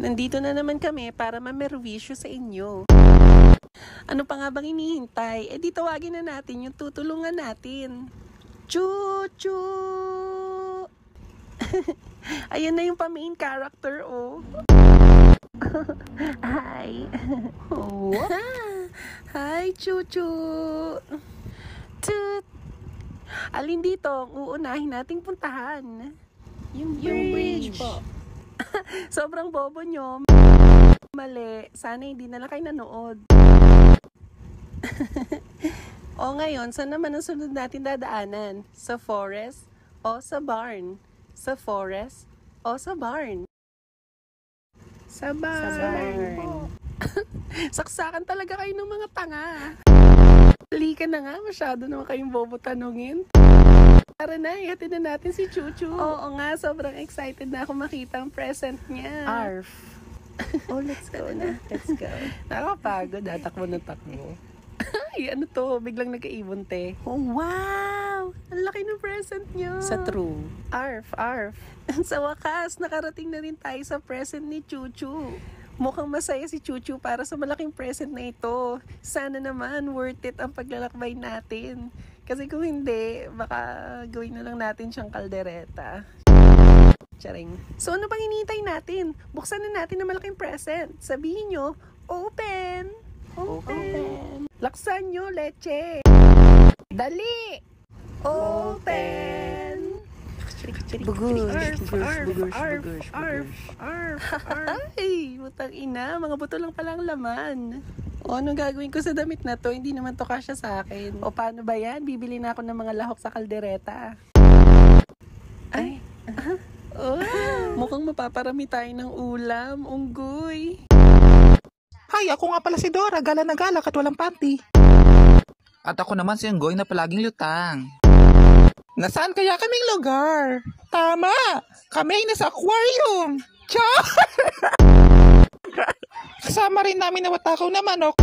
Nandito na naman kami para mamerwisyo sa inyo. Ano pa nga bang hinihintay? Eh di tawagin na natin yung tutulungan natin. Chuchu! Ayan na yung pa-main character, oh. Hi! Oh. Hi, Chuchu! Tut! Alin dito ang uunahin nating puntahan? Yung bridge po. Sobrang bobo nyo. Mali. Sana hindi na lang kayo nanood. O ngayon, saan naman ang sunod natin dadaanan? Sa forest o sa barn? Sa forest o sa barn? Sa barn. Saksakan talaga kayo ng mga tanga. Halika na nga, masyado naman kayong bobo tanungin. Tara na, ihatid na natin si Chuchu. Oo nga, sobrang excited na ako makita ang present niya. Arf. Oh, let's go na. Let's go. Nakakapagod, takbo na takbo. Ay, ano to? Biglang nagka-ibon, te. Oh, wow! Ang laki ng present niyo. Sa true. Arf, arf. Sa wakas, nakarating na rin tayo sa present ni Chuchu. Mukhang masaya si Chuchu para sa malaking present na ito. Sana naman worth it ang paglalakbay natin. Kasi kung hindi, baka gawin na lang natin siyang kaldereta. Charing. So ano pang hinihintay natin? Buksan na natin ang malaking present. Sabihin nyo, open! Open! Laksan nyo, leche! Dali! Open! Bugurs, Ay, butang ina, mga buto lang palang laman. O, anong gagawin ko sa damit na to? Hindi naman to kasya sa akin. O, paano ba yan? Bibili na ako ng mga lahok sa kaldereta. Ay, oh, mukhang mapaparami tayo ng ulam, unggoy. Hay, ako nga pala si Dora, gala na gala at walang panty. At ako naman si Unggoy na palaging lutang. Nasaan kaya kaming lugar? Tama! Kami ay nasa aquarium! Char! Kasama rin namin na watakaw na manok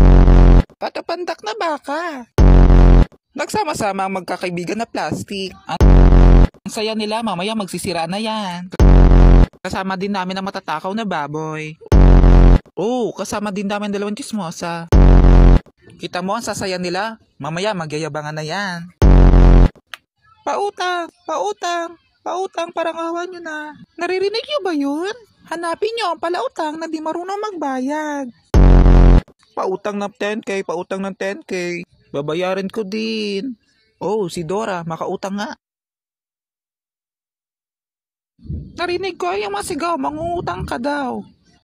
at pandak na baka. Nagsama-sama ang magkakaibigan na plastic. Ang saya nila, mamaya magsisira na yan. Kasama din namin ang matatakaw na baboy. Oh, kasama din namin dalawang chismosa. Kita mo ang sasaya nila, mamaya magyayabangan na yan. Pautang, pautang, pautang, parang awa nyo na. Naririnig nyo ba yun? Hanapin nyo ang palautang na di marunong magbayad. Pautang ng 10K, pautang ng 10K. Babayaran ko din. Oh, si Dora, makautang nga. Narinig ko yung masigaw, mangungutang ka daw.